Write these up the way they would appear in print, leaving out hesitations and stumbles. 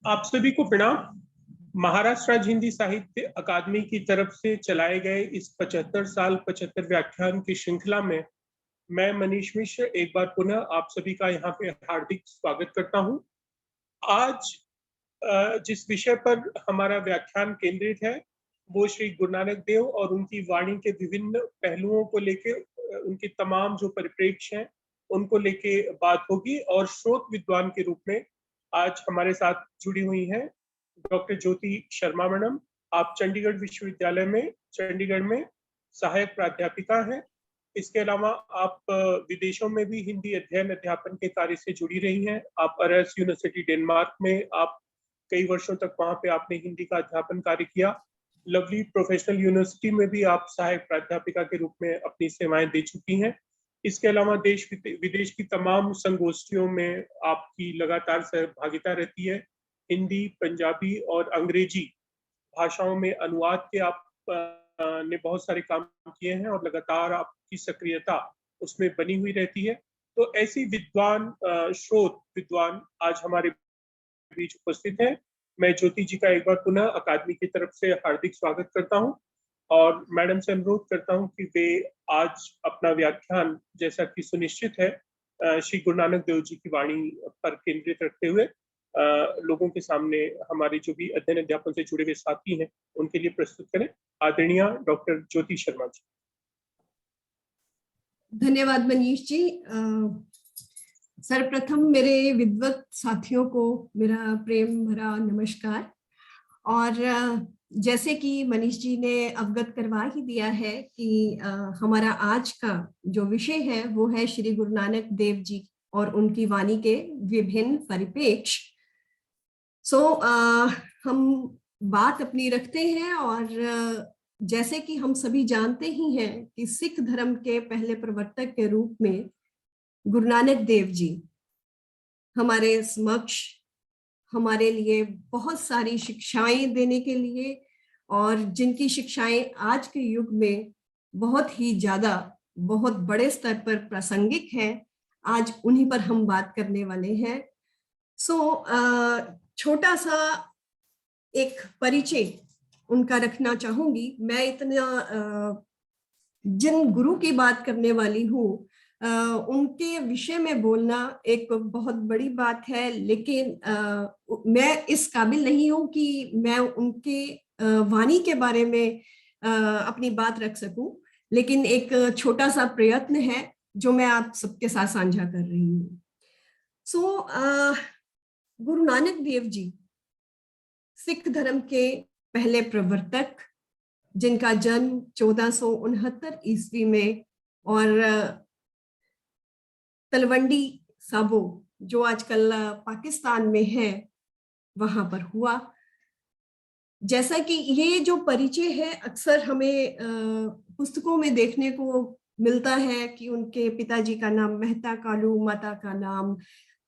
आप सभी को प्रणाम। महाराष्ट्र राज्य हिंदी साहित्य अकादमी की तरफ से चलाए गए इस 75 साल 75 व्याख्यान की श्रृंखला में मैं मनीष मिश्र एक बार पुनः आप सभी का यहाँ पे हार्दिक स्वागत करता हूँ। आज जिस विषय पर हमारा व्याख्यान केंद्रित है वो श्री गुरु नानक देव और उनकी वाणी के विभिन्न पहलुओं को लेके उनके तमाम जो परिप्रेक्ष्य हैं उनको लेके बात होगी। और स्रोत विद्वान के रूप में आज हमारे साथ जुड़ी हुई हैं डॉक्टर ज्योति शर्मा मैडम। आप चंडीगढ़ विश्वविद्यालय में चंडीगढ़ में सहायक प्राध्यापिका हैं। इसके अलावा आप विदेशों में भी हिंदी अध्ययन अध्यापन के कार्य से जुड़ी रही हैं। आप अरेस यूनिवर्सिटी डेनमार्क में आप कई वर्षों तक वहां पे आपने हिंदी का अध्यापन कार्य किया। लवली प्रोफेशनल यूनिवर्सिटी में भी आप सहायक प्राध्यापिका के रूप में अपनी सेवाएं दे चुकी हैं। इसके अलावा देश विदेश की तमाम संगोष्ठियों में आपकी लगातार सहभागिता रहती है। हिंदी, पंजाबी और अंग्रेजी भाषाओं में अनुवाद के आप ने बहुत सारे काम किए हैं और लगातार आपकी सक्रियता उसमें बनी हुई रहती है। तो ऐसी विद्वान स्रोत विद्वान आज हमारे बीच उपस्थित हैं। मैं ज्योति जी का एक बार पुनः अकादमी की तरफ से हार्दिक स्वागत करता हूं और मैडम से अनुरोध करता हूं कि वे आज अपना व्याख्यान जैसा कि सुनिश्चित है श्री गुरु नानक देव जी की वाणी पर केंद्रित रखते हुए लोगों के सामने हमारे जो भी अध्ययन अध्यापन से जुड़े हुए साथी हैं उनके लिए प्रस्तुत करें। आदरणीय डॉक्टर ज्योति शर्मा जी। धन्यवाद मनीष जी। सर्वप्रथम मेरे विद्वत साथियों को मेरा प्रेम भरा नमस्कार। और जैसे कि मनीष जी ने अवगत करवा ही दिया है कि हमारा आज का जो विषय है वो है श्री गुरु नानक देव जी और उनकी वाणी के विभिन्न परिप्रेक्ष्य। हम बात अपनी रखते हैं और जैसे कि हम सभी जानते ही हैं कि सिख धर्म के पहले प्रवर्तक के रूप में गुरु नानक देव जी हमारे समक्ष हमारे लिए बहुत सारी शिक्षाएं देने के लिए और जिनकी शिक्षाएं आज के युग में बहुत ही ज्यादा बहुत बड़े स्तर पर प्रासंगिक हैं, आज उन्हीं पर हम बात करने वाले हैं। छोटा सा एक परिचय उनका रखना चाहूंगी। मैं इतना जिन गुरु की बात करने वाली हूँ उनके विषय में बोलना एक बहुत बड़ी बात है, लेकिन मैं इस काबिल नहीं हूँ कि मैं उनके वाणी के बारे में अपनी बात रख सकूं, लेकिन एक छोटा सा प्रयत्न है जो मैं आप सबके साथ साझा कर रही हूँ। गुरु नानक देव जी सिख धर्म के पहले प्रवर्तक, जिनका जन्म 1469 ईस्वी में और तलवंडी साबो जो आजकल पाकिस्तान में है वहां पर हुआ। जैसा कि ये जो परिचय है अक्सर हमें पुस्तकों में देखने को मिलता है कि उनके पिताजी का नाम मेहता कालू, माता का नाम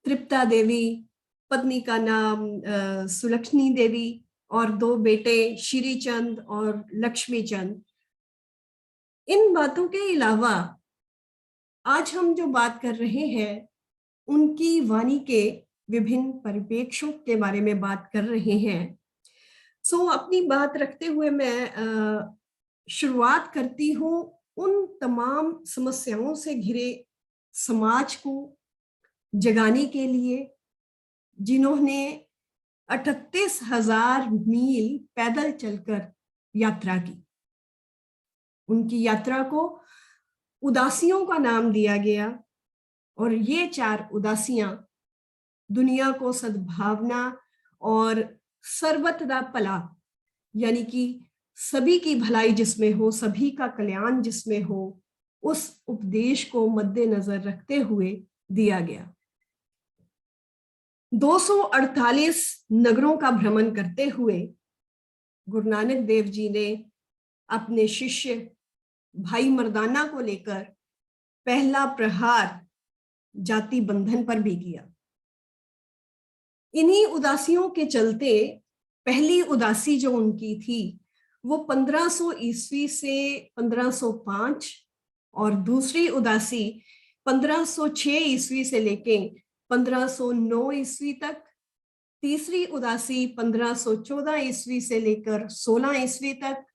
तृप्ता देवी, पत्नी का नाम सुलक्ष्मी देवी और दो बेटे श्री चंद और लक्ष्मी चंद। इन बातों के अलावा आज हम जो बात कर रहे हैं उनकी वाणी के विभिन्न परिप्रेक्ष्यों के बारे में बात कर रहे हैं। अपनी बात रखते हुए मैं शुरुआत करती हूँ उन तमाम समस्याओं से घिरे समाज को जगाने के लिए जिन्होंने 38,000 मील पैदल चलकर यात्रा की। उनकी यात्रा को उदासियों का नाम दिया गया और ये 4 उदासियां दुनिया को सद्भावना और सर्वत्र भला, यानी कि सभी की भलाई जिसमें हो, सभी का कल्याण जिसमें हो, उस उपदेश को मद्देनजर रखते हुए दिया गया। 248 नगरों का भ्रमण करते हुए गुरु नानक देव जी ने अपने शिष्य भाई मर्दाना को लेकर पहला प्रहार जाति बंधन पर भी किया। इन्हीं उदासियों के चलते पहली उदासी जो उनकी थी वो 1500 ईस्वी से 1505 और दूसरी उदासी 1506 ईस्वी से लेके 1509 ईस्वी तक तीसरी उदासी 1514 ईस्वी से लेकर 16 ईस्वी तक,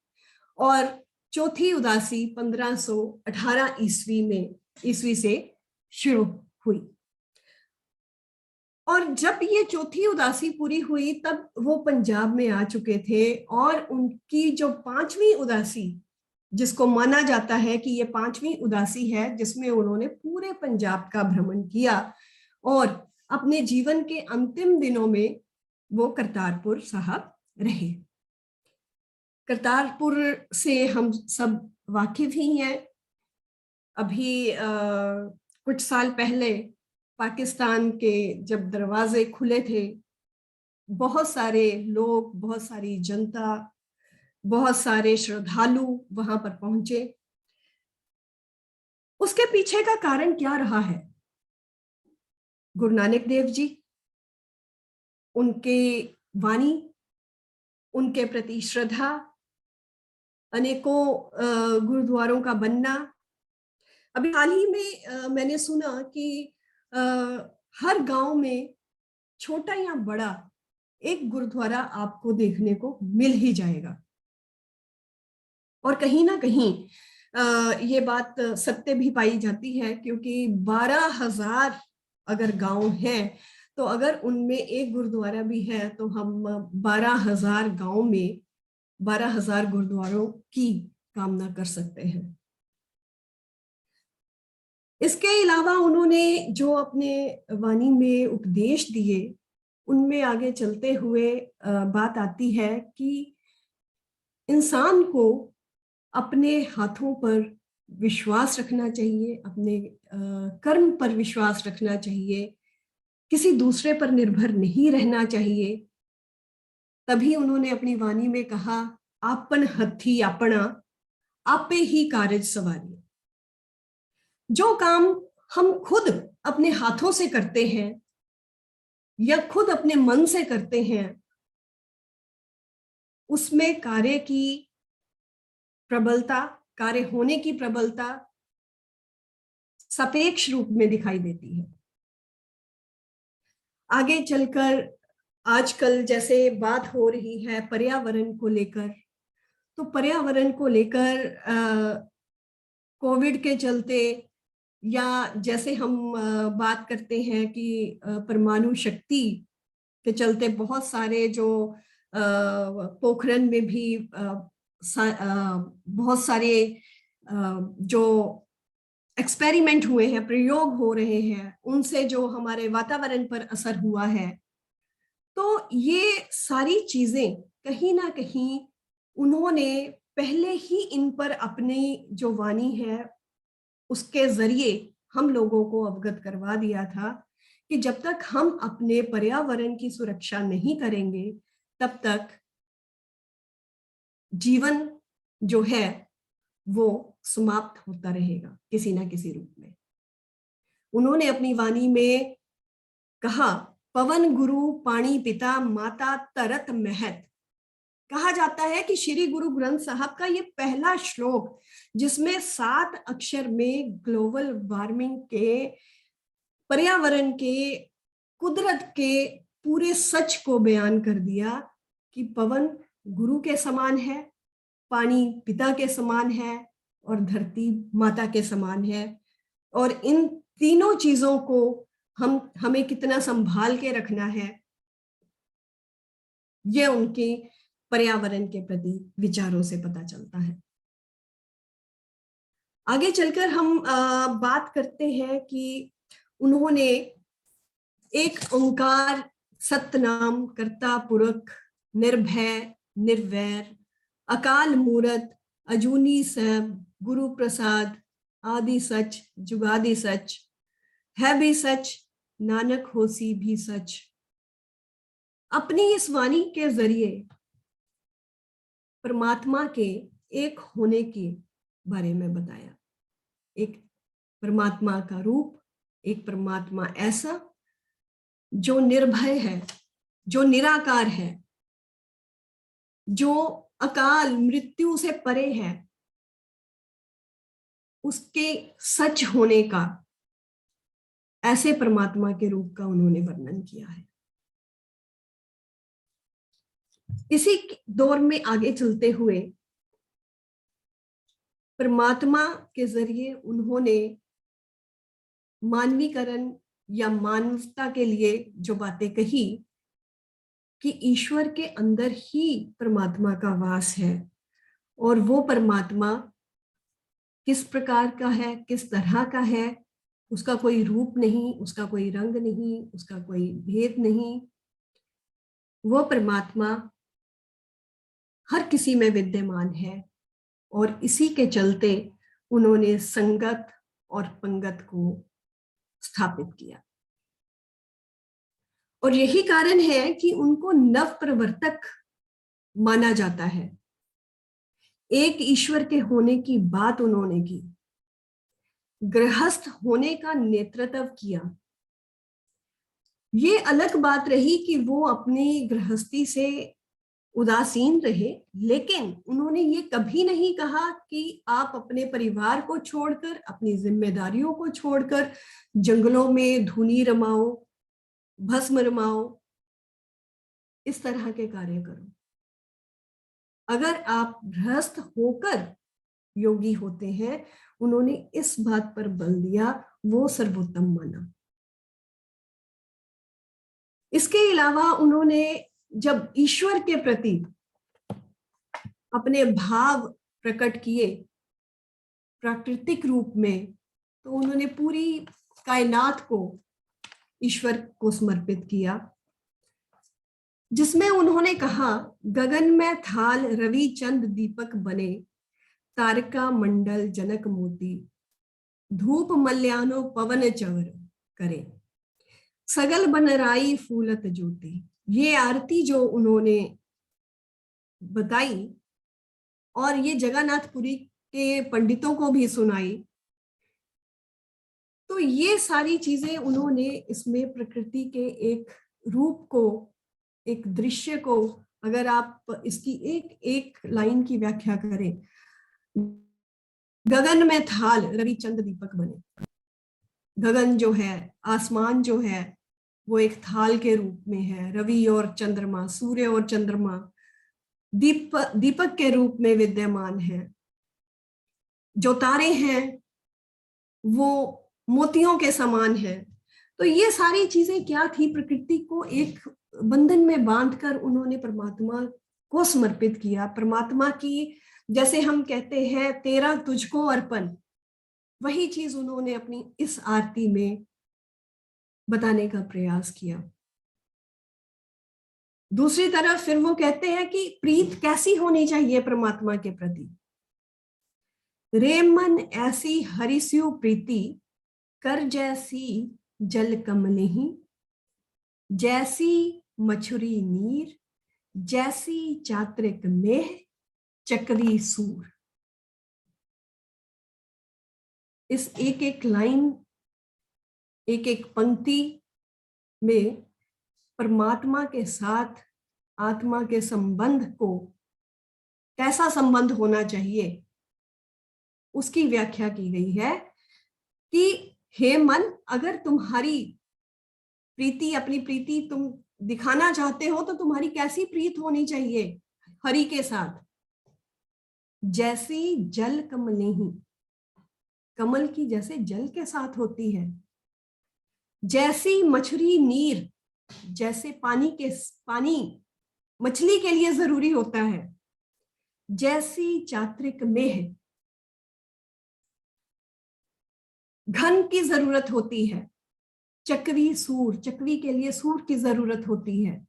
और चौथी उदासी 1518 ईस्वी से शुरू हुई। और जब ये चौथी उदासी पूरी हुई तब वो पंजाब में आ चुके थे, और उनकी जो पांचवी उदासी, जिसको माना जाता है कि ये पांचवी उदासी है, जिसमें उन्होंने पूरे पंजाब का भ्रमण किया, और अपने जीवन के अंतिम दिनों में वो करतारपुर साहब रहे। करतारपुर से हम सब वाकिफ ही हैं। अभी कुछ साल पहले पाकिस्तान के जब दरवाजे खुले थे, बहुत सारे लोग, बहुत सारी जनता, बहुत सारे श्रद्धालु वहां पर पहुंचे। उसके पीछे का कारण क्या रहा है? गुरु नानक देव जी, उनके वाणी, उनके प्रति श्रद्धा, अनेकों गुरुद्वारों का बनना। अभी हाल ही में मैंने सुना कि हर गांव में छोटा या बड़ा एक गुरुद्वारा आपको देखने को मिल ही जाएगा। और कहीं ना कहीं ये बात सत्य भी पाई जाती है, क्योंकि 12,000 अगर गांव हैं, तो अगर उनमें एक गुरुद्वारा भी है तो हम 12,000 गांव में 12,000 गुरुद्वारों की कामना कर सकते हैं। इसके अलावा उन्होंने जो अपने वाणी में उपदेश दिए, उनमें आगे चलते हुए बात आती है कि इंसान को अपने हाथों पर विश्वास रखना चाहिए, अपने कर्म पर विश्वास रखना चाहिए, किसी दूसरे पर निर्भर नहीं रहना चाहिए। तभी उन्होंने अपनी वाणी में कहा, आपन हथी अपना आपे ही कारज सवारी। जो काम हम खुद अपने हाथों से करते हैं या खुद अपने मन से करते हैं, उसमें कार्य की प्रबलता, कार्य होने की प्रबलता सापेक्ष रूप में दिखाई देती है। आगे चलकर आजकल जैसे बात हो रही है पर्यावरण को लेकर, तो पर्यावरण को लेकर कोविड के चलते, या जैसे हम बात करते हैं कि परमाणु शक्ति के चलते बहुत सारे जो पोखरण में भी बहुत सारे जो एक्सपेरिमेंट हुए हैं, प्रयोग हो रहे हैं, उनसे जो हमारे वातावरण पर असर हुआ है, तो ये सारी चीजें कहीं ना कहीं उन्होंने पहले ही इन पर अपनी जो वाणी है उसके जरिए हम लोगों को अवगत करवा दिया था कि जब तक हम अपने पर्यावरण की सुरक्षा नहीं करेंगे, तब तक जीवन जो है वो समाप्त होता रहेगा किसी ना किसी रूप में। उन्होंने अपनी वाणी में कहा, पवन गुरु पानी पिता माता तरत महत। कहा जाता है कि श्री गुरु ग्रंथ साहब का ये पहला श्लोक, जिसमें 7 अक्षर में ग्लोबल वार्मिंग के, पर्यावरण के, कुदरत के पूरे सच को बयान कर दिया कि पवन गुरु के समान है, पानी पिता के समान है, और धरती माता के समान है। और इन तीनों चीजों को हमें कितना संभाल के रखना है, यह उनके पर्यावरण के प्रति विचारों से पता चलता है। आगे चलकर हम बात करते हैं कि उन्होंने एक ओंकार सतनाम कर्ता पुरख निर्भय निर्वैर अकाल मूरत अजूनी सब गुरु प्रसाद आदि सच जुगादि सच है भी सच नानक होसी भी सच। अपनी इस वाणी के जरिए परमात्मा के एक होने के बारे में बताया। एक परमात्मा का रूप, एक परमात्मा ऐसा जो निर्भय है, जो निराकार है, जो अकाल मृत्यु से परे है, उसके सच होने का, ऐसे परमात्मा के रूप का उन्होंने वर्णन किया है। इसी दौर में आगे चलते हुए परमात्मा के जरिए उन्होंने मानवीकरण या मानवता के लिए जो बातें कही कि ईश्वर के अंदर ही परमात्मा का वास है, और वो परमात्मा किस प्रकार का है, किस तरह का है, उसका कोई रूप नहीं, उसका कोई रंग नहीं, उसका कोई भेद नहीं। वो परमात्मा हर किसी में विद्यमान है, और इसी के चलते उन्होंने संगत और पंगत को स्थापित किया। और यही कारण है कि उनको नव प्रवर्तक माना जाता है। एक ईश्वर के होने की बात उन्होंने की, गृहस्थ होने का नेतृत्व किया। ये अलग बात रही कि वो अपनी गृहस्थी से उदासीन रहे, लेकिन उन्होंने ये कभी नहीं कहा कि आप अपने परिवार को छोड़कर, अपनी जिम्मेदारियों को छोड़कर जंगलों में धूनी रमाओ, भस्म रमाओ, इस तरह के कार्य करो। अगर आप गृहस्थ होकर योगी होते हैं, उन्होंने इस बात पर बल दिया, वो सर्वोत्तम माना। इसके अलावा उन्होंने जब ईश्वर के प्रति अपने भाव प्रकट किए प्राकृतिक रूप में, तो उन्होंने पूरी कायनात को ईश्वर को समर्पित किया, जिसमें उन्होंने कहा, गगन में थाल रवि चंद दीपक बने, तारका मंडल जनक मोती, धूप मल्यानो पवन चवर करे, सगल बनराई फूलत ज्योति। ये आरती जो उन्होंने बताई और ये जगन्नाथपुरी के पंडितों को भी सुनाई, तो ये सारी चीजें उन्होंने इसमें प्रकृति के एक रूप को, एक दृश्य को, अगर आप इसकी एक एक लाइन की व्याख्या करें, गगन में थाल रवि चंद दीपक बने। गगन जो है, आसमान जो है, वो एक थाल के रूप में है। रवि और चंद्रमा, सूर्य और चंद्रमा दीपक के रूप में विद्यमान है। जो तारे हैं वो मोतियों के समान है। तो ये सारी चीजें क्या थी, प्रकृति को एक बंधन में बांधकर उन्होंने परमात्मा को समर्पित किया। परमात्मा की, जैसे हम कहते हैं तेरा तुझको अर्पण, वही चीज उन्होंने अपनी इस आरती में बताने का प्रयास किया। दूसरी तरफ फिर वो कहते हैं कि प्रीत कैसी होनी चाहिए परमात्मा के प्रति। रे मन ऐसी हरिस्यु प्रीति, कर जैसी जल कमलहि, जैसी मछुरी नीर, जैसी चात्रिक मेह, चक्री सूर। इस एक एक लाइन, एक एक पंक्ति में परमात्मा के साथ आत्मा के संबंध को, कैसा संबंध होना चाहिए, उसकी व्याख्या की गई है कि हे मन, अगर तुम्हारी प्रीति, अपनी प्रीति तुम दिखाना चाहते हो, तो तुम्हारी कैसी प्रीत होनी चाहिए हरि के साथ। जैसी जल कमलेहि, कमल की जैसे जल के साथ होती है। जैसी मछली नीर, जैसे पानी मछली के लिए जरूरी होता है। जैसी चात्रिक मेह, घन की जरूरत होती है। चक्री सूर, चक्री के लिए सूर की जरूरत होती है।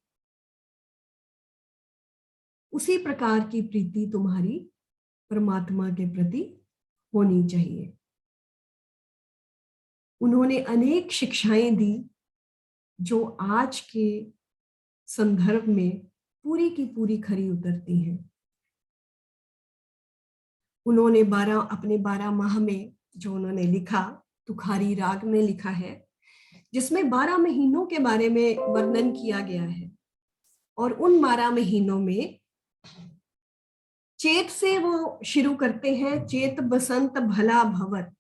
उसी प्रकार की प्रीति तुम्हारी परमात्मा के प्रति होनी चाहिए। उन्होंने अनेक शिक्षाएं दी जो आज के संदर्भ में पूरी की पूरी खरी उतरती हैं। उन्होंने अपने 12 माह में जो उन्होंने लिखा, तुखारी राग में लिखा है, जिसमें 12 महीनों के बारे में वर्णन किया गया है। और उन 12 महीनों में चेत से वो शुरू करते हैं, चेत बसंत भला भवर,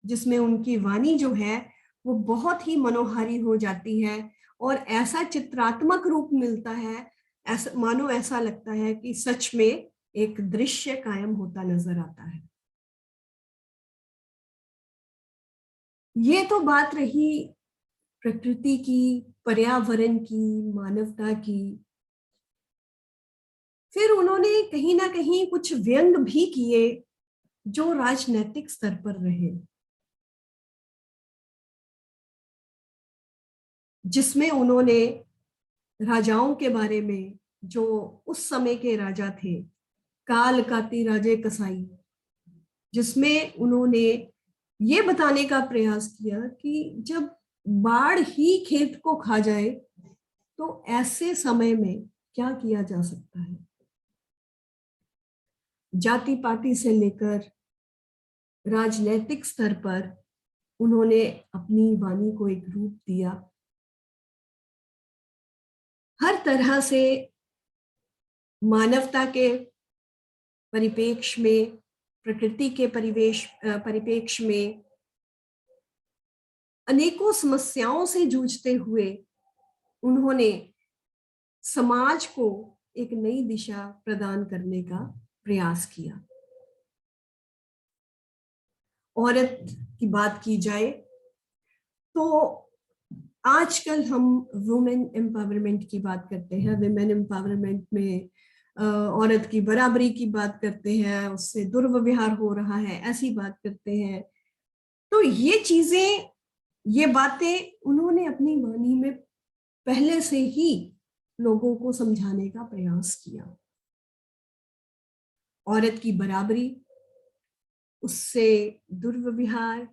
जिसमें उनकी वाणी जो है वो बहुत ही मनोहारी हो जाती है और ऐसा चित्रात्मक रूप मिलता है, ऐसा मानो ऐसा लगता है कि सच में एक दृश्य कायम होता नजर आता है। ये तो बात रही प्रकृति की, पर्यावरण की, मानवता की। फिर उन्होंने कहीं ना कहीं कुछ व्यंग भी किए जो राजनीतिक स्तर पर रहे, जिसमें उन्होंने राजाओं के बारे में, जो उस समय के राजा थे, काल काती राजे कसाई, जिसमें उन्होंने ये बताने का प्रयास किया कि जब बाढ़ ही खेत को खा जाए तो ऐसे समय में क्या किया जा सकता है। जाति पाति से लेकर राजनीतिक स्तर पर उन्होंने अपनी वाणी को एक रूप दिया। हर तरह से मानवता के परिप्रेक्ष्य में, प्रकृति के परिप्रेक्ष्य में अनेकों समस्याओं से जूझते हुए उन्होंने समाज को एक नई दिशा प्रदान करने का प्रयास किया। औरत की बात की जाए तो आजकल हम वुमेन एम्पावरमेंट की बात करते हैं, विमेन एम्पावरमेंट में औरत की बराबरी की बात करते हैं, उससे दुर्व्यवहार हो रहा है ऐसी बात करते हैं। तो ये चीजें, ये बातें उन्होंने अपनी वाणी में पहले से ही लोगों को समझाने का प्रयास किया। औरत की बराबरी, उससे दुर्व्यवहार,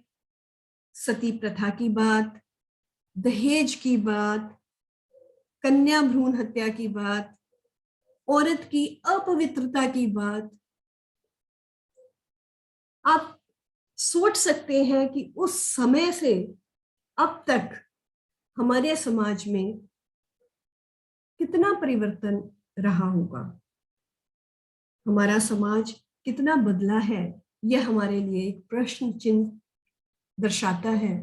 सती प्रथा की बात, दहेज की बात, कन्या भ्रूण हत्या की बात, औरत की अपवित्रता की बात। आप सोच सकते हैं कि उस समय से अब तक हमारे समाज में कितना परिवर्तन रहा होगा, हमारा समाज कितना बदला है। यह हमारे लिए एक प्रश्न चिन्ह दर्शाता है।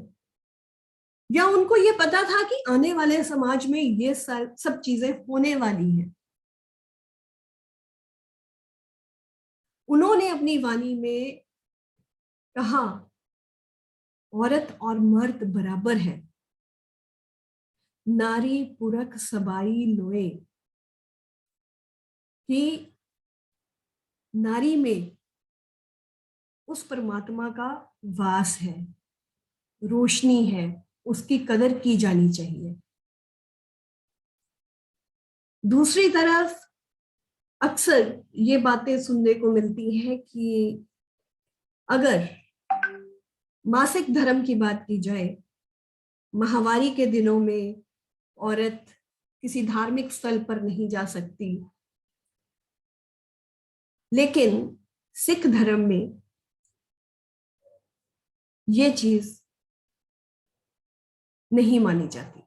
या उनको ये पता था कि आने वाले समाज में ये सब चीजें होने वाली हैं। उन्होंने अपनी वाणी में कहा, औरत और मर्द बराबर है, नारी पुरख सबाई लोए, कि नारी में उस परमात्मा का वास है, रोशनी है, उसकी कदर की जानी चाहिए। दूसरी तरफ अक्सर ये बातें सुनने को मिलती है कि अगर मासिक धर्म की बात की जाए, माहवारी के दिनों में औरत किसी धार्मिक स्थल पर नहीं जा सकती, लेकिन सिख धर्म में ये चीज नहीं मानी जाती।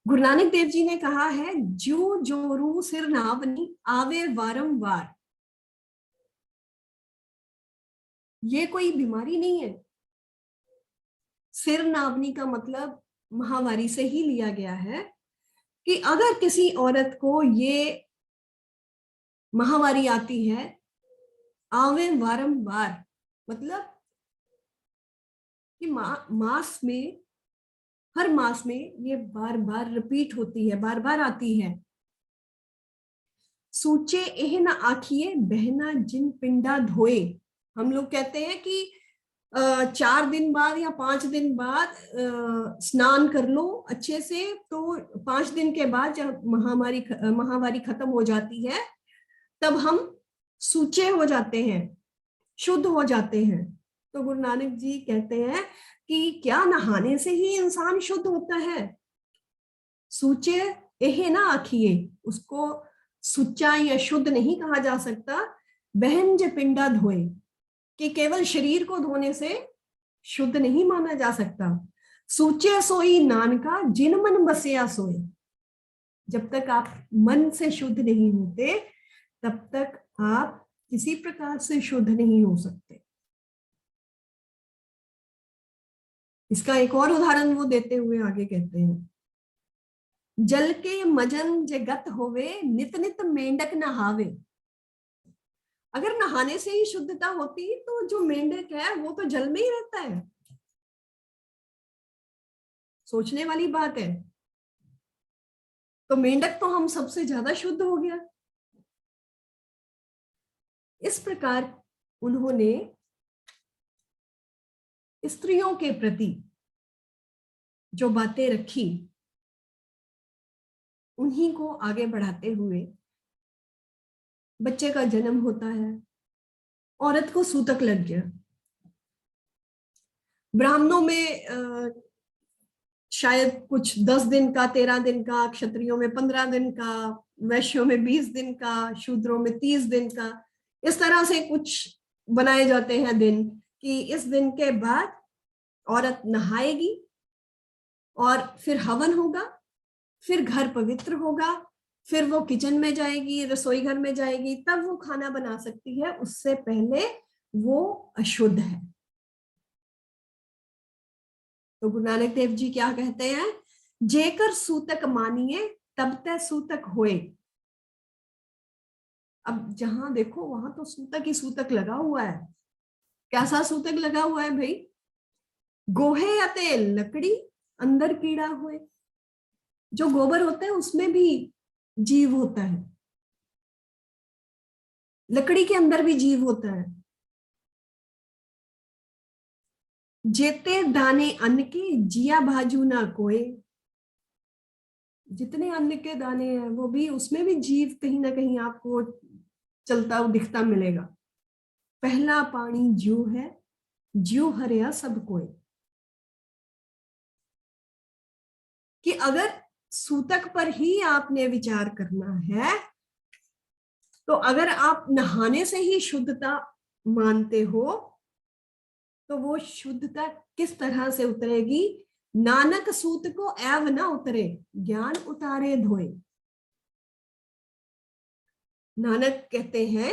गुरु नानक देव जी ने कहा है, जो जोरू सिर नावनी आवे वारंवार। ये कोई बीमारी नहीं है। सिर नावनी का मतलब महावारी से ही लिया गया है कि अगर किसी औरत को ये महावारी आती है, आवे वारंवार मतलब कि मास में, हर मास में ये बार बार रिपीट होती है, बार बार आती है। सूचे एह न आखिए बहना जिन पिंडा धोए। हम लोग कहते हैं कि 4 दिन बाद या 5 दिन बाद स्नान कर लो अच्छे से, तो 5 दिन के बाद जब महावारी खत्म हो जाती है तब हम सूचे हो जाते हैं, शुद्ध हो जाते हैं। तो गुरु नानक जी कहते हैं कि क्या नहाने से ही इंसान शुद्ध होता है? सूचे एहे ना आखिए, उसको सुच्चा या शुद्ध नहीं कहा जा सकता। बहन जे पिंडा धोए, कि केवल शरीर को धोने से शुद्ध नहीं माना जा सकता। सूचे सोई नानका जिन मन बसिया सोए। जब तक आप मन से शुद्ध नहीं होते तब तक आप किसी प्रकार से शुद्ध नहीं हो सकते। इसका एक और उदाहरण वो देते हुए आगे कहते हैं, जल के मजन जे गत होवे, नित नित मेंढक नहावे। अगर नहाने से ही शुद्धता होती तो जो मेंढक है वो तो जल में ही रहता है। सोचने वाली बात है। तो मेंढक तो हम सबसे ज्यादा शुद्ध हो गया। इस प्रकार उन्होंने स्त्रियों के प्रति जो बातें रखी, उन्हीं को आगे बढ़ाते हुए बच्चे का जन्म होता है, औरत को सूतक लग गया। ब्राह्मणों में शायद कुछ 10 दिन का, 13 दिन का, क्षत्रियों में 15 दिन का, वैश्यों में 20 दिन का, शूद्रों में 30 दिन का, इस तरह से कुछ बनाए जाते हैं दिन, कि इस दिन के बाद औरत नहाएगी और फिर हवन होगा, फिर घर पवित्र होगा, फिर वो किचन में जाएगी, रसोई घर में जाएगी, तब वो खाना बना सकती है, उससे पहले वो अशुद्ध है। तो गुरु नानक देव जी क्या कहते हैं? जेकर सूतक मानिए तब तक सूतक होए। अब जहां देखो वहां तो सूतक ही सूतक लगा हुआ है। कैसा सूतक लगा हुआ है भाई? गोहे अते लकड़ी अंदर कीड़ा हुए। जो गोबर होता है उसमें भी जीव होता है, लकड़ी के अंदर भी जीव होता है। जेते दाने अन्न के जिया भाजू ना कोई। जितने अन्न के दाने हैं वो भी, उसमें भी जीव कहीं ना कहीं आपको चलता हुआ दिखता मिलेगा। पहला पानी ज्यो है, ज्यो हरिया सब कोई। कि अगर सूतक पर ही आपने विचार करना है, तो अगर आप नहाने से ही शुद्धता मानते हो, तो वो शुद्धता किस तरह से उतरेगी? नानक सूत को एव न उतरे, ज्ञान उतारे धोए। नानक कहते हैं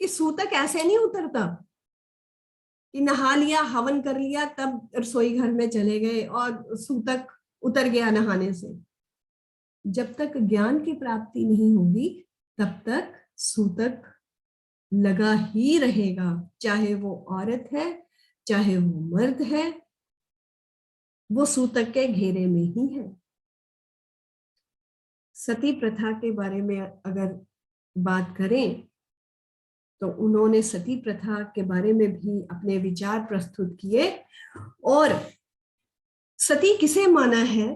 कि सूतक ऐसे नहीं उतरता कि नहा लिया, हवन कर लिया, तब रसोई घर में चले गए और सूतक उतर गया नहाने से। जब तक ज्ञान की प्राप्ति नहीं होगी तब तक सूतक लगा ही रहेगा, चाहे वो औरत है चाहे वो मर्द है, वो सूतक के घेरे में ही है। सती प्रथा के बारे में अगर बात करें तो उन्होंने सती प्रथा के बारे में भी अपने विचार प्रस्तुत किए। और सती किसे माना है?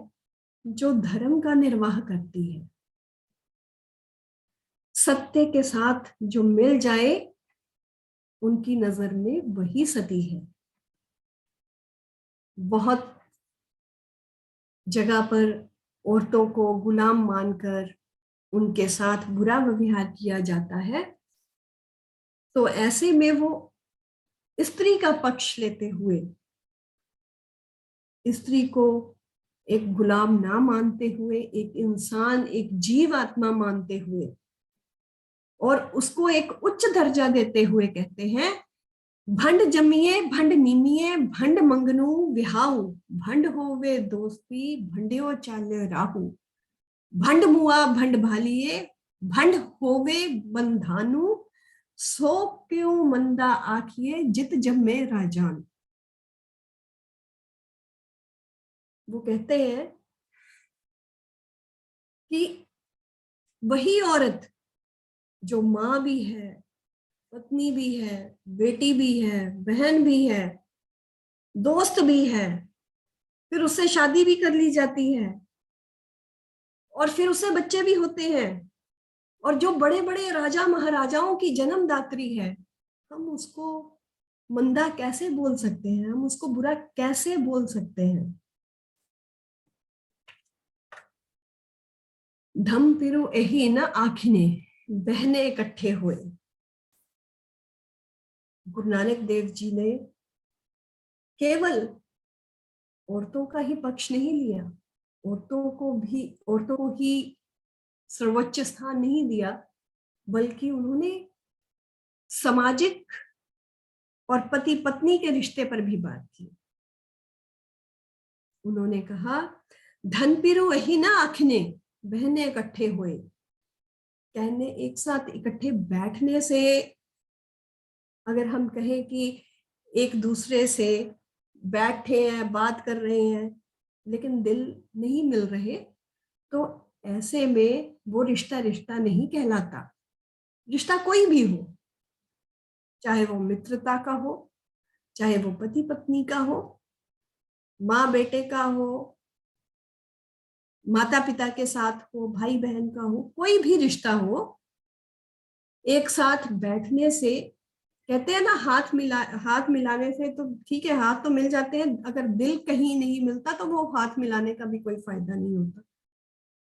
जो धर्म का निर्वाह करती है, सत्य के साथ जो मिल जाए, उनकी नजर में वही सती है। बहुत जगह पर औरतों को गुलाम मानकर उनके साथ बुरा व्यवहार किया जाता है, तो ऐसे में वो स्त्री का पक्ष लेते हुए, स्त्री को एक गुलाम ना मानते हुए, एक इंसान, एक जीव आत्मा मानते हुए, और उसको एक उच्च दर्जा देते हुए कहते हैं, भंड जमिए भंड नीमिए भंड मंगनू विहाऊ, भंड होवे दोस्ती भंड्यो चाले राहू, भंड मुआ भंड भालिए भंड होवे बंधानु, सो क्यों मंदा आखिए जित जम्मे राजान। वो कहते हैं कि वही औरत जो माँ भी है, पत्नी भी है, बेटी भी है, बहन भी है, दोस्त भी है, फिर उससे शादी भी कर ली जाती है और फिर उससे बच्चे भी होते हैं, और जो बड़े बड़े राजा महाराजाओं की जन्मदात्री है, हम उसको मंदा कैसे बोल सकते हैं? हम उसको बुरा कैसे बोल सकते हैं? धम पिरु यही न आखिने, बहने इकट्ठे हुए। गुरु नानक देव जी ने केवल औरतों का ही पक्ष नहीं लिया, औरतों को ही सर्वोच्च स्थान नहीं दिया, बल्कि उन्होंने सामाजिक और पति पत्नी के रिश्ते पर भी बात की। उन्होंने कहा, धन पिरो वही ना आखने, बहने इकट्ठे हुए। कहने एक साथ इकट्ठे बैठने से, अगर हम कहें कि एक दूसरे से बैठे हैं, बात कर रहे हैं, लेकिन दिल नहीं मिल रहे, तो ऐसे में वो रिश्ता रिश्ता नहीं कहलाता। रिश्ता कोई भी हो, चाहे वो मित्रता का हो, चाहे वो पति पत्नी का हो, माँ बेटे का हो, माता पिता के साथ हो, भाई बहन का हो, कोई भी रिश्ता हो, एक साथ बैठने से, कहते हैं ना हाथ मिलाने से तो ठीक है, हाथ तो मिल जाते हैं, अगर दिल कहीं नहीं मिलता तो वो हाथ मिलाने का भी कोई फायदा नहीं होता।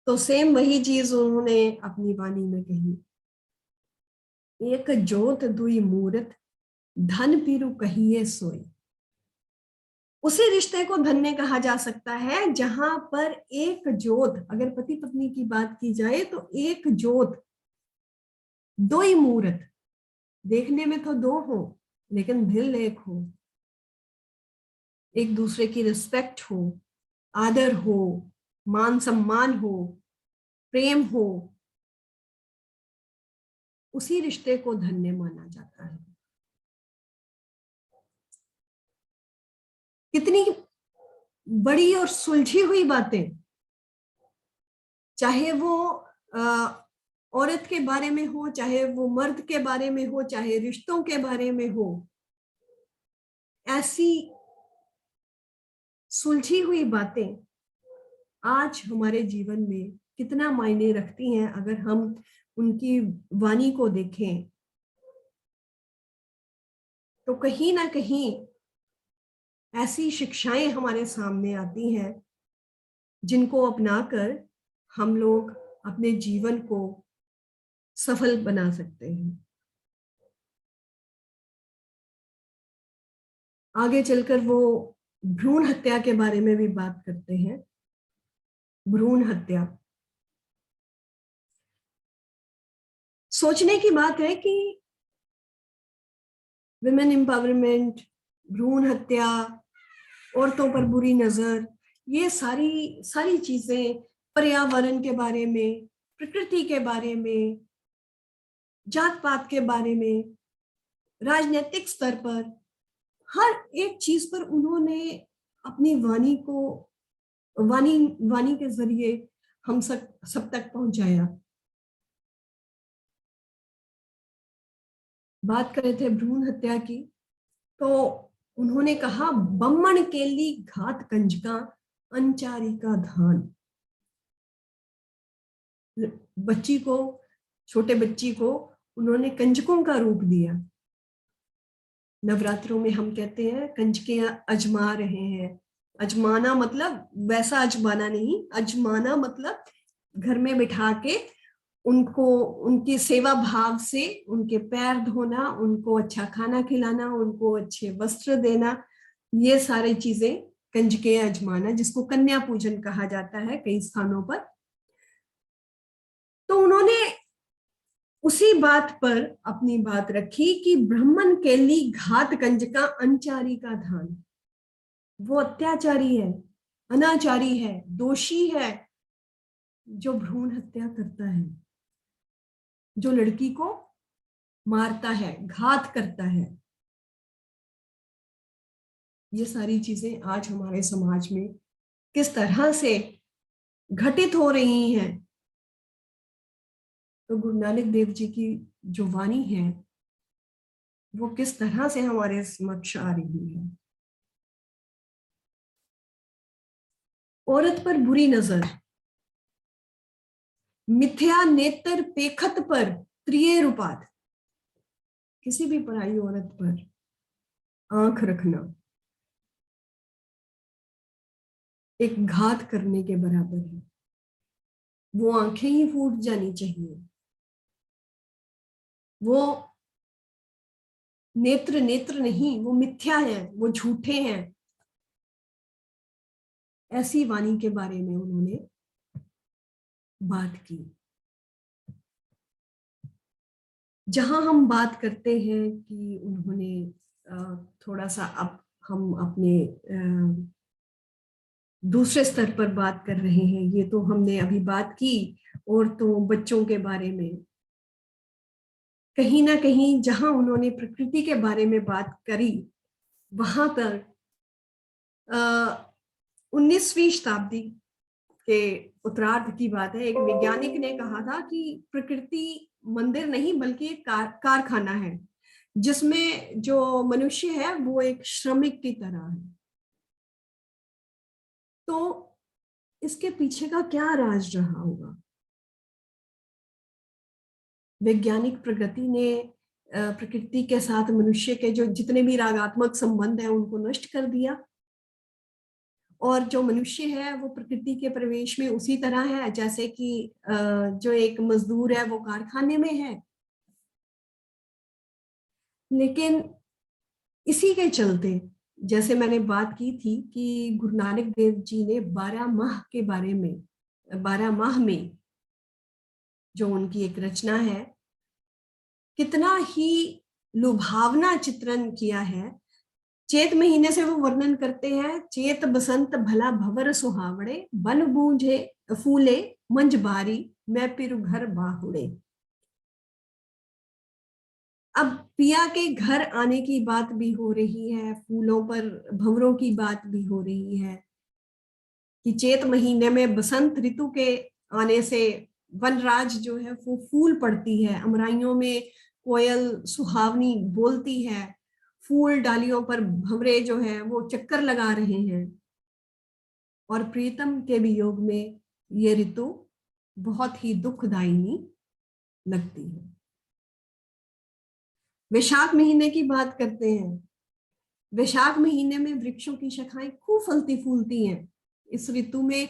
तो सेम वही चीज उन्होंने अपनी वाणी में कही, एक जोत दुई मूरत, धन पीरू कहिए सोई। उसी रिश्ते को धन्य कहा जा सकता है जहां पर एक जोत, अगर पति पत्नी की बात की जाए तो एक जोत, दो ही मूरत, देखने में तो दो हो लेकिन दिल एक हो, एक दूसरे की रिस्पेक्ट हो, आदर हो, मान सम्मान हो, प्रेम हो, उसी रिश्ते को धन्य माना जाता है। कितनी बड़ी और सुलझी हुई बातें, चाहे वो औरत के बारे में हो, चाहे वो मर्द के बारे में हो, चाहे रिश्तों के बारे में हो, ऐसी सुलझी हुई बातें आज हमारे जीवन में कितना मायने रखती हैं। अगर हम उनकी वाणी को देखें तो कहीं ना कहीं ऐसी शिक्षाएं हमारे सामने आती हैं जिनको अपनाकर हम लोग अपने जीवन को सफल बना सकते हैं। आगे चलकर वो भ्रूण हत्या के बारे में भी बात करते हैं। भ्रूण हत्या, सोचने की बात है कि विमेन एम्पावरमेंट, भ्रूण हत्या, औरतों पर बुरी नजर, ये सारी सारी चीजें पर्यावरण के बारे में, प्रकृति के बारे में, जात पात के बारे में, राजनीतिक स्तर पर, हर एक चीज पर उन्होंने अपनी वाणी को, वाणी वाणी के जरिए हम सब तक पहुंचाया। बात कर रहे थे भ्रूण हत्या की, तो उन्होंने कहा बम्मण केली घात कंजका, अंचारी का धान। बच्ची को, छोटे बच्ची को उन्होंने कंजकों का रूप दिया। नवरात्रों में हम कहते हैं कंजके अजमा रहे हैं। अजमाना मतलब वैसा अजमाना नहीं, अजमाना मतलब घर में बिठा के उनको, उनकी सेवा भाव से उनके पैर धोना, उनको अच्छा खाना खिलाना, उनको अच्छे वस्त्र देना, ये सारी चीजें कंजके अजमाना, जिसको कन्या पूजन कहा जाता है कई स्थानों पर। तो उन्होंने उसी बात पर अपनी बात रखी कि ब्राह्मण केली घात कंजका, अंचारी का धान। वो अत्याचारी है, अनाचारी है, दोषी है जो भ्रूण हत्या करता है, जो लड़की को मारता है, घात करता है। ये सारी चीजें आज हमारे समाज में किस तरह से घटित हो रही हैं, तो गुरु नानक देव जी की जो वाणी है वो किस तरह से हमारे समक्ष आ रही है। औरत पर बुरी नजर, मिथ्या नेत्र पेखत पर त्रिये रूपात, किसी भी पराई औरत पर आंख रखना एक घात करने के बराबर है। वो आंखें ही फूट जानी चाहिए। वो नेत्र नेत्र नहीं, वो मिथ्या है, वो झूठे हैं। ऐसी वाणी के बारे में उन्होंने बात की। जहां हम बात करते हैं कि उन्होंने थोड़ा सा, अब हम अपने दूसरे स्तर पर बात कर रहे हैं। ये तो हमने अभी बात की औरतों बच्चों के बारे में। कहीं ना कहीं जहां उन्होंने प्रकृति के बारे में बात करी, वहां पर 19वीं शताब्दी के उत्तरार्ध की बात है। एक वैज्ञानिक ने कहा था कि प्रकृति मंदिर नहीं बल्कि एक कारखाना है, जिसमें जो मनुष्य है वो एक श्रमिक की तरह है। तो इसके पीछे का क्या राज रहा होगा? वैज्ञानिक प्रगति ने प्रकृति के साथ मनुष्य के जो जितने भी रागात्मक संबंध हैं उनको नष्ट कर दिया, और जो मनुष्य है वो प्रकृति के प्रवेश में उसी तरह है जैसे कि जो एक मजदूर है वो कारखाने में है। लेकिन इसी के चलते, जैसे मैंने बात की थी कि गुरु नानक देव जी ने 12 माह के बारे में, 12 माह में जो उनकी एक रचना है, कितना ही लुभावना चित्रण किया है। चेत महीने से वो वर्णन करते हैं, चेत बसंत भला भंवर सुहावड़े, बन बूझे फूले मंज बारी, मैं पिरु घर बाहुड़े। अब पिया के घर आने की बात भी हो रही है, फूलों पर भंवरों की बात भी हो रही है कि चेत महीने में बसंत ऋतु के आने से वनराज जो है वो फूल पड़ती है, अमराइयों में कोयल सुहावनी बोलती है, फूल डालियों पर भंवरे जो है वो चक्कर लगा रहे हैं, और प्रीतम के वियोग में ये ऋतु बहुत ही दुखदायिनी लगती है। वैशाख महीने की बात करते हैं। वैशाख महीने में वृक्षों की शाखाएं खूब फलती फूलती हैं। इस ऋतु में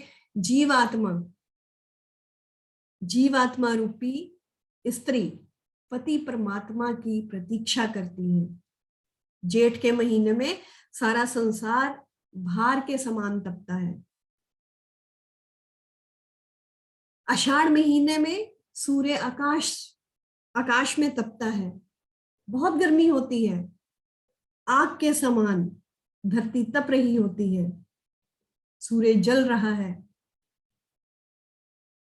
जीवात्मा रूपी स्त्री पति परमात्मा की प्रतीक्षा करती है। जेठ के महीने में सारा संसार भार के समान तपता है। आषाढ़ महीने में सूर्य आकाश में तपता है, बहुत गर्मी होती है, आग के समान धरती तप रही होती है, सूर्य जल रहा है,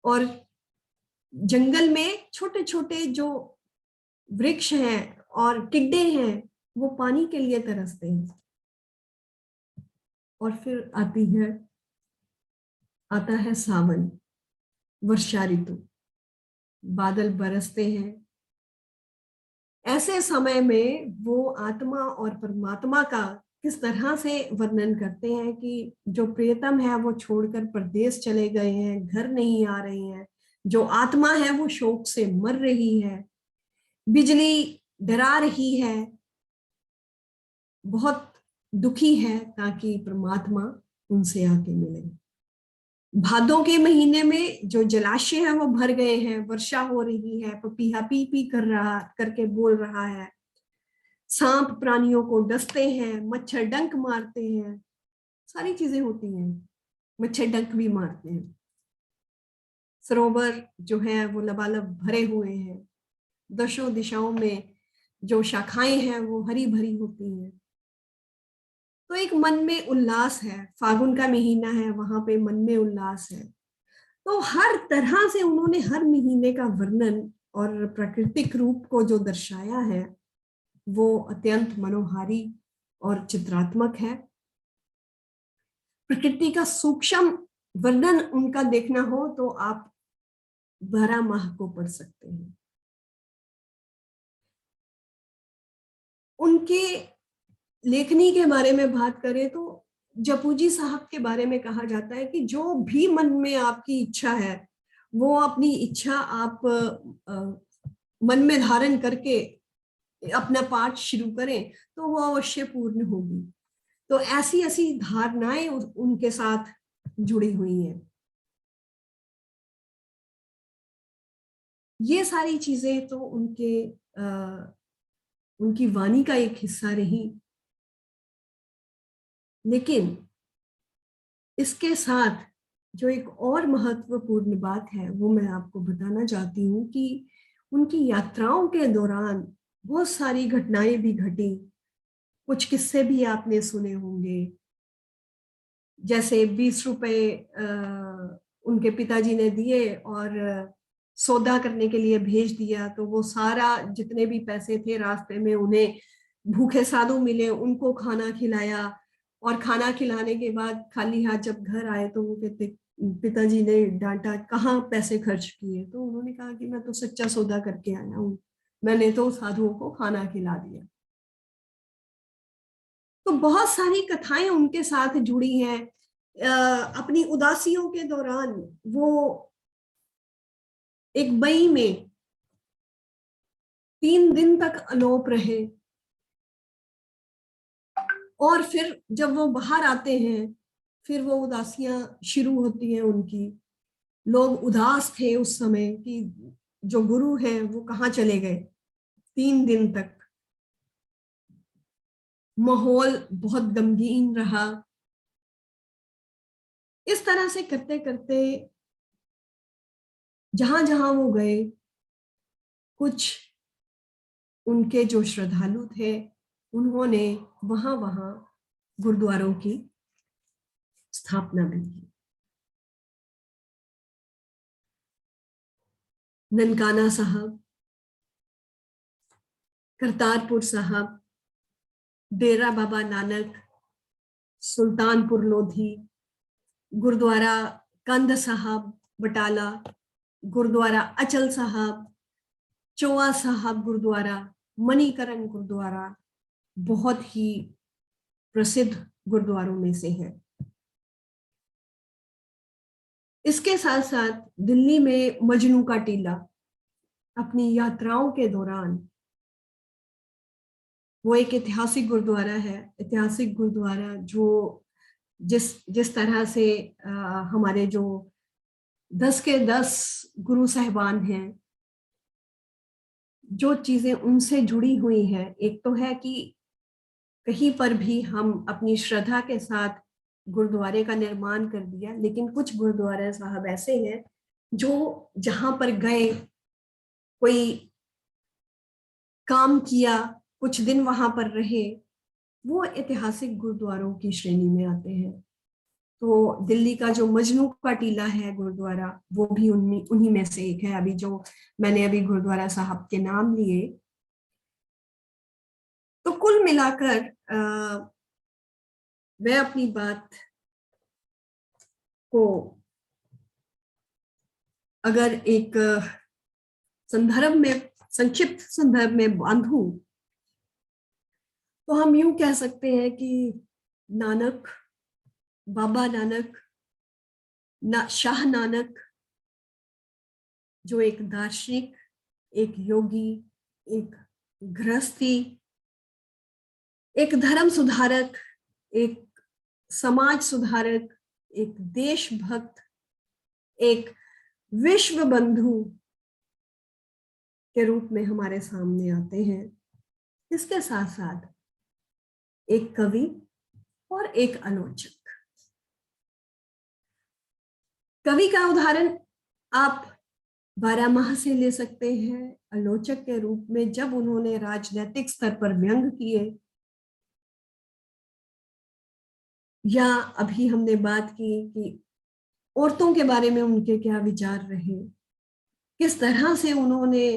और जंगल में छोटे छोटे जो वृक्ष हैं और टिड्डे हैं वो पानी के लिए तरसते हैं। और फिर आता है सावन, वर्षा ऋतु, बादल बरसते हैं। ऐसे समय में वो आत्मा और परमात्मा का किस तरह से वर्णन करते हैं कि जो प्रियतम है वो छोड़कर परदेश चले गए हैं, घर नहीं आ रहे हैं, जो आत्मा है वो शोक से मर रही है, बिजली डरा रही है, बहुत दुखी है, ताकि परमात्मा उनसे आके मिले। भादों के महीने में जो जलाशय है वो भर गए हैं, वर्षा हो रही है, पपीहा पी पी करके बोल रहा है, सांप प्राणियों को डसते हैं, मच्छर डंक मारते हैं, सारी चीजें होती हैं, मच्छर डंक भी मारते हैं। सरोवर जो है वो लबालब भरे हुए हैं, दशों दिशाओं में जो शाखाएं हैं वो हरी भरी होती हैं। तो एक मन में उल्लास है, फागुन का महीना है, वहां पे मन में उल्लास है। तो हर तरह से उन्होंने हर महीने का वर्णन और प्राकृतिक रूप को जो दर्शाया है वो अत्यंत मनोहारी और चित्रात्मक है। प्रकृति का सूक्ष्म वर्णन उनका देखना हो तो आप 12 माह को पढ़ सकते हैं। उनके लेखनी के बारे में बात करें तो जपूजी साहब के बारे में कहा जाता है कि जो भी मन में आपकी इच्छा है वो अपनी इच्छा आप मन में धारण करके अपना पाठ शुरू करें तो वो अवश्य पूर्ण होगी। तो ऐसी ऐसी धारणाएं उनके साथ जुड़ी हुई हैं। ये सारी चीजें तो उनकी वाणी का एक हिस्सा रही। लेकिन इसके साथ जो एक और महत्वपूर्ण बात है वो मैं आपको बताना चाहती हूँ कि उनकी यात्राओं के दौरान बहुत सारी घटनाएं भी घटी। कुछ किस्से भी आपने सुने होंगे। जैसे 20 रुपए उनके पिताजी ने दिए और सौदा करने के लिए भेज दिया, तो वो सारा जितने भी पैसे थे रास्ते में उन्हें भूखे साधु मिले, उनको खाना खिलाया, और खाना खिलाने के बाद खाली हाथ जब घर आए तो वो कहते, पिताजी ने डांटा, कहाँ पैसे खर्च किए? तो उन्होंने कहा कि मैं तो सच्चा सौदा करके आया हूँ, मैंने तो साधुओं को खाना खिला दिया। तो बहुत सारी कथाएं उनके साथ जुड़ी हैं। अपनी उदासियों के दौरान वो एक बई में 3 दिन तक अलोप रहे, और फिर जब वो बाहर आते हैं फिर वो उदासियां शुरू होती हैं उनकी। लोग उदास थे उस समय कि जो गुरु हैं वो कहाँ चले गए। 3 दिन तक माहौल बहुत गमगीन रहा। इस तरह से करते करते जहां जहां वो गए, कुछ उनके जो श्रद्धालु थे उन्होंने वहां वहां गुरुद्वारों की स्थापना भी की। ननकाना साहब, करतारपुर साहब, डेरा बाबा नानक, सुल्तानपुर लोधी, गुरुद्वारा कंद साहब बटाला, गुरुद्वारा अचल साहब, चौआ साहब गुरुद्वारा, मणिकरण गुरुद्वारा बहुत ही प्रसिद्ध गुरुद्वारों में से है। इसके साथ साथ दिल्ली में मजनू का टीला, अपनी यात्राओं के दौरान वो एक ऐतिहासिक गुरुद्वारा है। ऐतिहासिक गुरुद्वारा जो जिस तरह से हमारे जो 10 के 10 गुरु साहिबान हैं, जो चीजें उनसे जुड़ी हुई हैं, एक तो है कि कहीं पर भी हम अपनी श्रद्धा के साथ गुरुद्वारे का निर्माण कर दिया, लेकिन कुछ गुरुद्वारे साहब ऐसे हैं जो जहां पर गए, कोई काम किया, कुछ दिन वहां पर रहे, वो ऐतिहासिक गुरुद्वारों की श्रेणी में आते हैं। तो दिल्ली का जो मजनू का टीला है गुरुद्वारा, वो भी उन्हीं में से एक है। अभी जो मैंने अभी गुरुद्वारा साहब के नाम लिए, तो कुल मिलाकर मैं अपनी बात को अगर एक संदर्भ में, संक्षिप्त संदर्भ में बांधूं, तो हम यूं कह सकते हैं कि नानक, बाबा नानक, शाह नानक, जो एक दार्शनिक, एक योगी, एक गृहस्थी, एक धर्म सुधारक, एक समाज सुधारक, एक देशभक्त, एक विश्व बंधु के रूप में हमारे सामने आते हैं। इसके साथ साथ एक कवि और एक आलोचक। कवि का उदाहरण आप 12 माह से ले सकते हैं। आलोचक के रूप में जब उन्होंने राजनीतिक स्तर पर व्यंग किए, या अभी हमने बात की कि औरतों के बारे में उनके क्या विचार रहे, किस तरह से उन्होंने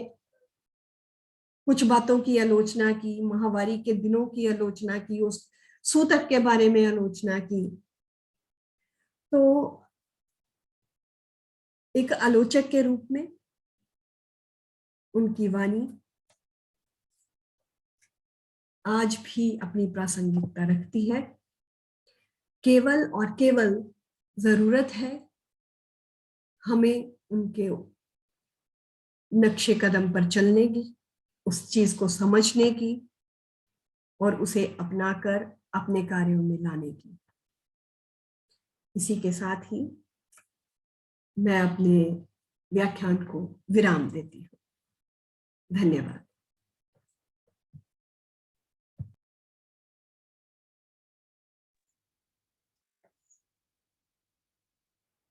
कुछ बातों की आलोचना की, माहवारी के दिनों की आलोचना की, उस सूतक के बारे में आलोचना की। तो एक आलोचक के रूप में उनकी वाणी आज भी अपनी प्रासंगिकता रखती है। केवल और केवल जरूरत है हमें उनके नक्शे कदम पर चलने की, उस चीज को समझने की और उसे अपनाकर अपने कार्यों में लाने की। इसी के साथ ही मैं अपने व्याख्यान को विराम देती हूँ। धन्यवाद।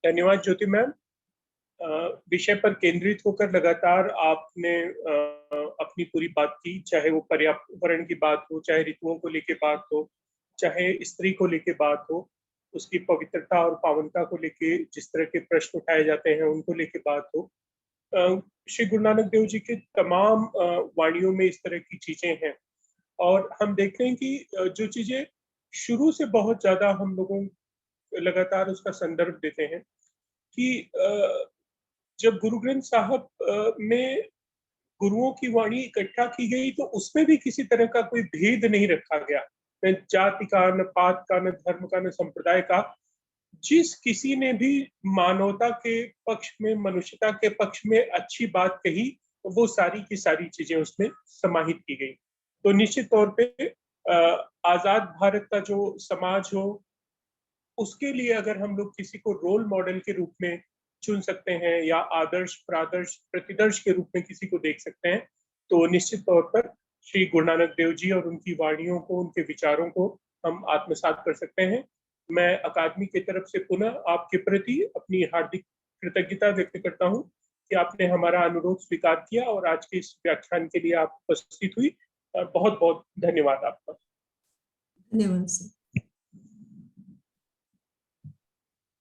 धन्यवाद ज्योति मैम। विषय पर केंद्रित होकर लगातार आपने अपनी पूरी बात की, चाहे वो पर्यावरण की बात हो, चाहे ऋतुओं को लेके बात हो, चाहे स्त्री को लेके बात हो। उसकी पवित्रता और पावनता को लेके जिस तरह के प्रश्न उठाए जाते हैं, उनको लेके बात हो। श्री गुरु नानक देव जी के तमाम वाणियों में इस तरह की चीजें हैं और हम देखते हैं कि जो चीजें शुरू से बहुत ज्यादा हम लोगों लगातार उसका संदर्भ देते हैं कि जब गुरु ग्रंथ साहब में गुरुओं की वाणी इकट्ठा की गई तो उसमें भी किसी तरह का कोई भेद नहीं रखा गया, न जाति का, न पात का, न धर्म का, न संप्रदाय का। जिस किसी ने भी मानवता के पक्ष में, मनुष्यता के पक्ष में अच्छी बात कही, वो सारी की सारी चीजें उसमें समाहित की गई। तो निश्चित तौर पे आजाद भारत का जो समाज हो, उसके लिए अगर हम लोग किसी को रोल मॉडल के रूप में चुन सकते हैं या आदर्श, प्रादर्श, प्रतिदर्श के रूप में किसी को देख सकते हैं, तो निश्चित तौर पर श्री गुरु नानक देव जी और उनकी वाणियों को, उनके विचारों को हम आत्मसात कर सकते हैं। मैं अकादमी की तरफ से पुनः आपके प्रति अपनी हार्दिक कृतज्ञता व्यक्त करता हूँ कि आपने हमारा अनुरोध स्वीकार किया और आज के इस व्याख्यान के लिए आप उपस्थित हुई। बहुत बहुत धन्यवाद आपका। धन्यवाद सर।